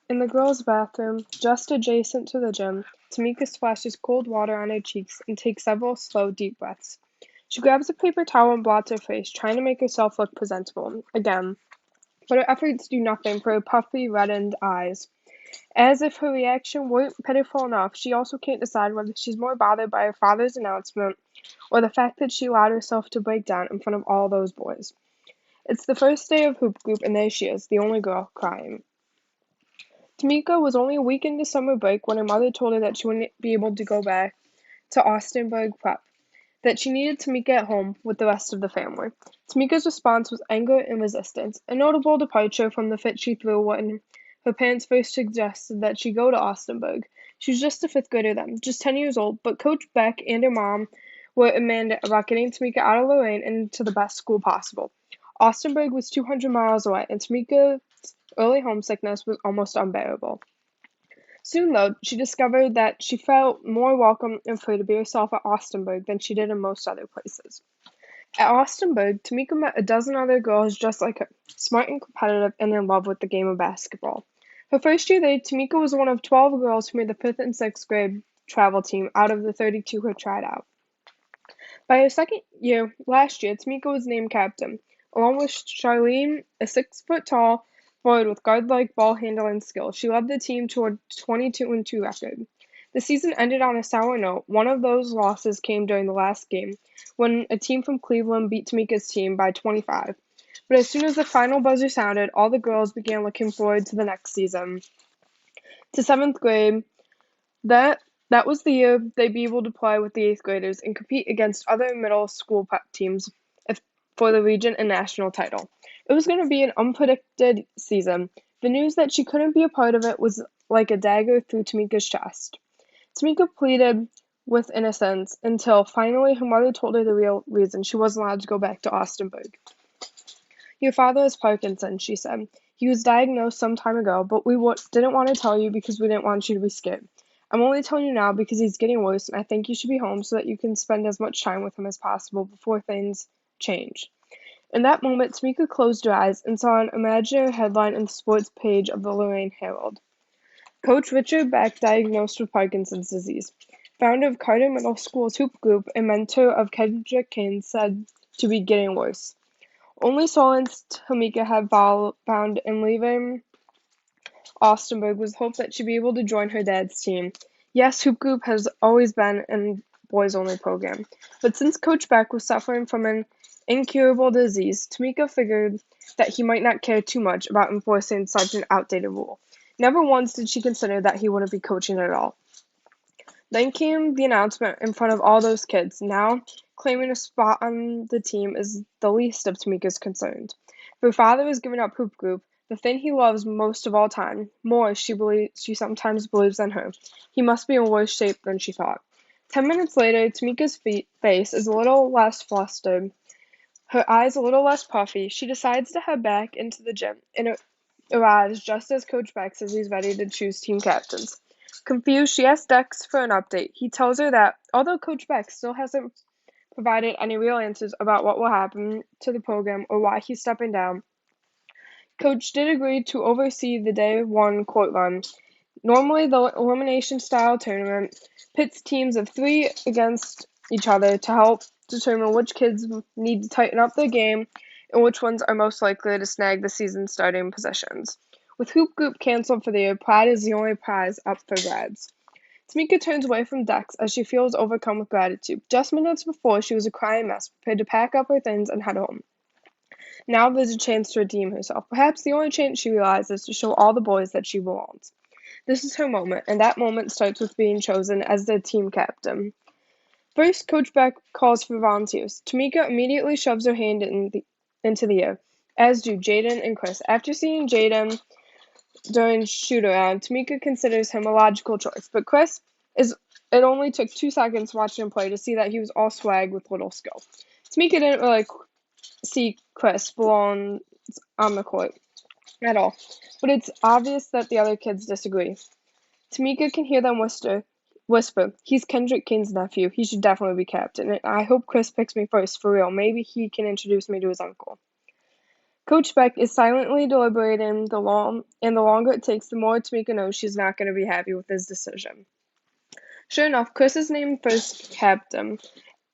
In the girls' bathroom, just adjacent to the gym, Tamika splashes cold water on her cheeks and takes several slow, deep breaths. She grabs a paper towel and blots her face, trying to make herself look presentable again, but her efforts do nothing for her puffy, reddened eyes. As if her reaction weren't pitiful enough, she also can't decide whether she's more bothered by her father's announcement or the fact that she allowed herself to break down in front of all those boys. It's the first day of hoop group, and there she is, the only girl, crying. Tamika was only a week into summer break when her mother told her that she wouldn't be able to go back to Austinburg Prep, that she needed Tamika at home with the rest of the family. Tamika's response was anger and resistance, a notable departure from the fit she threw when her parents first suggested that she go to Austinburg. She was just a fifth grader then, just 10 years old, but Coach Beck and her mom were adamant about getting Tamika out of Lorraine and into the best school possible. Austinburg was 200 miles away, and Tamika's early homesickness was almost unbearable. Soon, though, she discovered that she felt more welcome and free to be herself at Austinburg than she did in most other places. At Austinburg, Tamika met a dozen other girls just like her, smart and competitive and in love with the game of basketball. Her first year there, Tamika was one of 12 girls who made the 5th and 6th grade travel team out of the 32 who tried out. By her second year, last year, Tamika was named captain, along with Charlene, a 6 foot tall forward with guard-like ball handling skills. She led the team to a 22-2 record. The season ended on a sour note. One of those losses came during the last game, when a team from Cleveland beat Tamika's team by 25. But as soon as the final buzzer sounded, all the girls began looking forward to the next season. To 7th grade, that was the year they'd be able to play with the 8th graders and compete against other middle school prep teams for the region and national title. It was going to be an unpredicted season. The news that she couldn't be a part of it was like a dagger through Tamika's chest. Tamika pleaded with innocence until finally her mother told her the real reason she wasn't allowed to go back to Austinburg. Your father has Parkinson's, she said. He was diagnosed some time ago, but we didn't want to tell you because we didn't want you to be scared. I'm only telling you now because he's getting worse, and I think you should be home so that you can spend as much time with him as possible before things change. In that moment, Tamika closed her eyes and saw an imaginary headline in the sports page of the Lorraine Herald. Coach Richard Beck diagnosed with Parkinson's disease. Founder of Carter Middle School's hoop group and mentor of Kendrick Kane said to be getting worse. Only solace Tamika had found in leaving Austinburg was hope that she'd be able to join her dad's team. Yes, hoop group has always been a boys-only program, but since Coach Beck was suffering from an incurable disease, Tamika figured that he might not care too much about enforcing such an outdated rule. Never once did she consider that he wouldn't be coaching at all. Then came the announcement in front of all those kids. Now, claiming a spot on the team is the least of Tamika's concerns. If her father is giving up hoop group, the thing he loves most of all time, more she sometimes believes than her, he must be in worse shape than she thought. 10 minutes later, Tamika's face is a little less flustered, her eyes a little less puffy. She decides to head back into the gym and arrives just as Coach Beck says he's ready to choose team captains. Confused, she asks Dex for an update. He tells her that, although Coach Beck still hasn't provided any real answers about what will happen to the program or why he's stepping down, Coach did agree to oversee the day one court run. Normally, the elimination style tournament pits teams of 3 against each other to help determine which kids need to tighten up their game and which ones are most likely to snag the season starting positions. With hoop group canceled for the year, pride is the only prize up for grabs. Tamika turns away from Dex as she feels overcome with gratitude. Just minutes before, she was a crying mess, prepared to pack up her things and head home. Now there's a chance to redeem herself. Perhaps the only chance she realizes to show all the boys that she belongs. This is her moment, and that moment starts with being chosen as the team captain. First, Coach Beck calls for volunteers. Tamika immediately shoves her hand into the air, as do Jaden and Chris. After seeing Jaden during shoot-around, Tamika considers him a logical choice, but it only took 2 seconds watching him play to see that he was all swag with little skill. Tamika didn't really see Chris belong on the court at all, but it's obvious that the other kids disagree. Tamika can hear them whisper, he's Kendrick Kane's nephew. He should definitely be captain. And I hope Chris picks me first, for real. Maybe he can introduce me to his uncle. Coach Beck is silently deliberating and the longer it takes, the more Tamika knows she's not going to be happy with his decision. Sure enough, Chris is named first captain.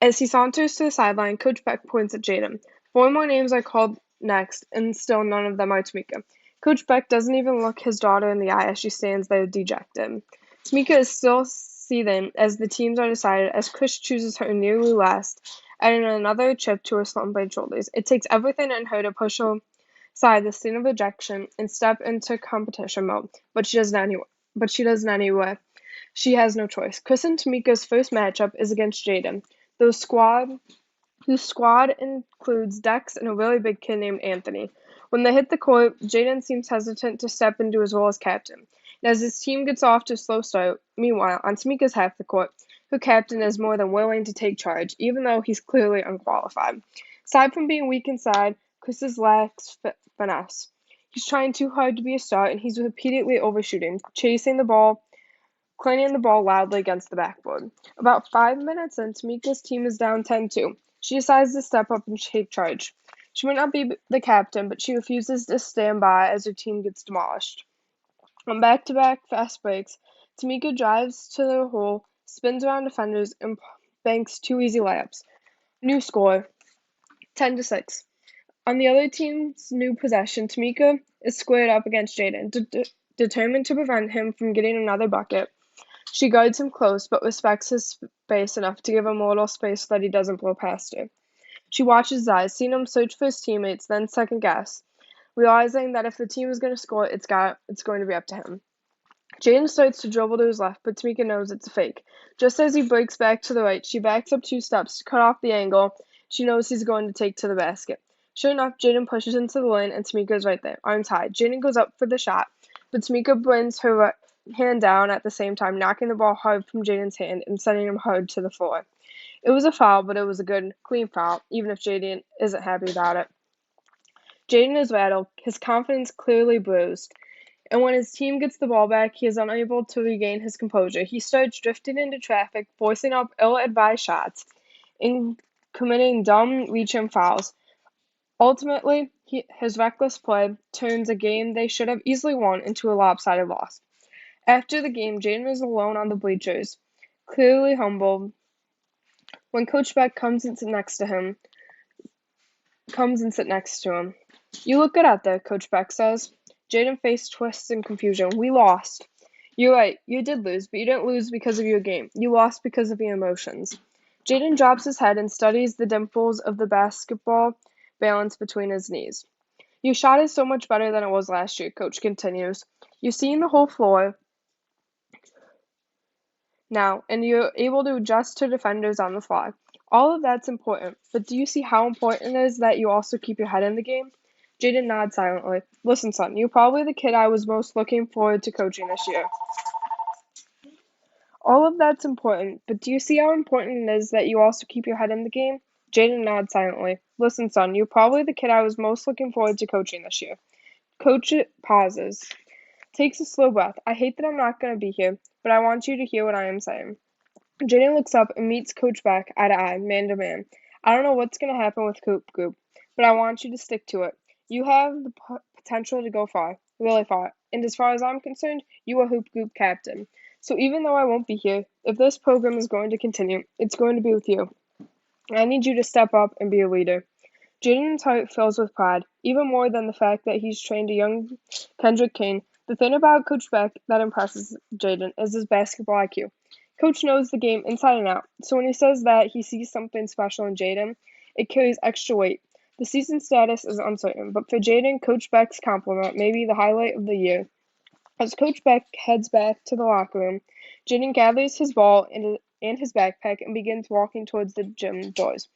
As he saunters to the sideline, Coach Beck points at Jaden. Four more names are called next, and still none of them are Tamika. Coach Beck doesn't even look his daughter in the eye as she stands there dejected. Tamika is still seething as the teams are decided, as Chris chooses her nearly last, adding another chip to her slumping shoulders. It takes everything in her to push aside the sting of rejection and step into competition mode, but she doesn't anyway. She has no choice. Chris and Tamika's first matchup is against Jaden, whose squad includes Dex and a really big kid named Anthony. When they hit the court, Jaden seems hesitant to step into his role as captain. And as his team gets off to a slow start, meanwhile, on Tamika's half the court, her captain is more than willing to take charge, even though he's clearly unqualified. Aside from being weak inside, Chris lacks finesse. He's trying too hard to be a star, and he's repeatedly overshooting, chasing the ball, clanging the ball loudly against the backboard. About 5 minutes in, Tamika's team is down 10-2. She decides to step up and take charge. She might not be the captain, but she refuses to stand by as her team gets demolished. On back-to-back fast breaks, Tamika drives to the hole, spins around defenders, and banks two easy layups. New score, 10-6. On the other team's new possession, Tamika is squared up against Jaden, determined to prevent him from getting another bucket. She guards him close, but respects his space enough to give him a little space so that he doesn't blow past her. She watches his eyes, seeing him search for his teammates, then second guess, realizing that if the team is going to score, it's going to be up to him. Jaden starts to dribble to his left, but Tamika knows it's a fake. Just as he breaks back to the right, she backs up 2 steps to cut off the angle she knows he's going to take to the basket. Sure enough, Jaden pushes into the lane, and Tamika is right there, arms high. Jaden goes up for the shot, but Tamika brings her hand down at the same time, knocking the ball hard from Jaden's hand and sending him hard to the floor. It was a foul, but it was a good, clean foul, even if Jaden isn't happy about it. Jaden is rattled, his confidence clearly bruised, and when his team gets the ball back, he is unable to regain his composure. He starts drifting into traffic, forcing up ill-advised shots, and committing dumb reach-in fouls. Ultimately, his reckless play turns a game they should have easily won into a lopsided loss. After the game, Jaden is alone on the bleachers, clearly humbled, when Coach Beck comes and sit next to him. You look good out there, Coach Beck says. Jaden's face twists in confusion. We lost. You're right, you did lose, but you didn't lose because of your game. You lost because of your emotions. Jaden drops his head and studies the dimples of the basketball balance between his knees. Your shot is so much better than it was last year, Coach continues. You're seeing the whole floor now, and you're able to adjust to defenders on the fly. All of that's important, but do you see how important it is that you also keep your head in the game? Jaden nods silently. Listen, son, you're probably the kid I was most looking forward to coaching this year. All of that's important, but do you see how important it is that you also keep your head in the game? Jaden nods silently. Listen, son, you're probably the kid I was most looking forward to coaching this year. Coach pauses, takes a slow breath. I hate that I'm not going to be here, but I want you to hear what I am saying. Jaden looks up and meets Coach Beck eye to eye, man to man. I don't know what's going to happen with Hoop Goop, but I want you to stick to it. You have the potential to go far, really far, and as far as I'm concerned, you are Hoop Goop captain. So even though I won't be here, if this program is going to continue, it's going to be with you. I need you to step up and be a leader. Jaden's heart fills with pride, even more than the fact that he's trained a young Kendrick Kane. The thing about Coach Beck that impresses Jaden is his basketball IQ. Coach knows the game inside and out, so when he says that he sees something special in Jaden, it carries extra weight. The season status is uncertain, but for Jaden, Coach Beck's compliment may be the highlight of the year. As Coach Beck heads back to the locker room, Jaden gathers his ball and his backpack and begins walking towards the gym doors.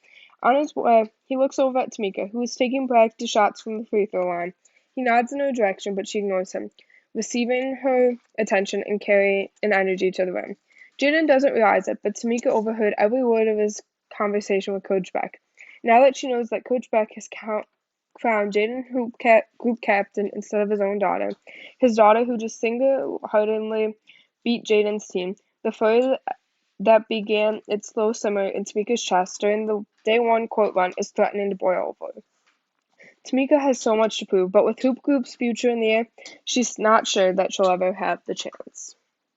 On his way, he looks over at Tamika, who is taking practice shots from the free throw line. He nods in her direction, but she ignores him, receiving her attention and carrying an energy to the rim. Jaden doesn't realize it, but Tamika overheard every word of his conversation with Coach Beck. Now that she knows that Coach Beck has crowned Jaden group captain instead of his own daughter, his daughter who just single-heartedly beat Jaden's team, the fire that began its slow simmer in Tamika's chest during the day one court run is threatening to boil over. Tamika has so much to prove, but with Hoop Group's future in the air, she's not sure that she'll ever have the chance.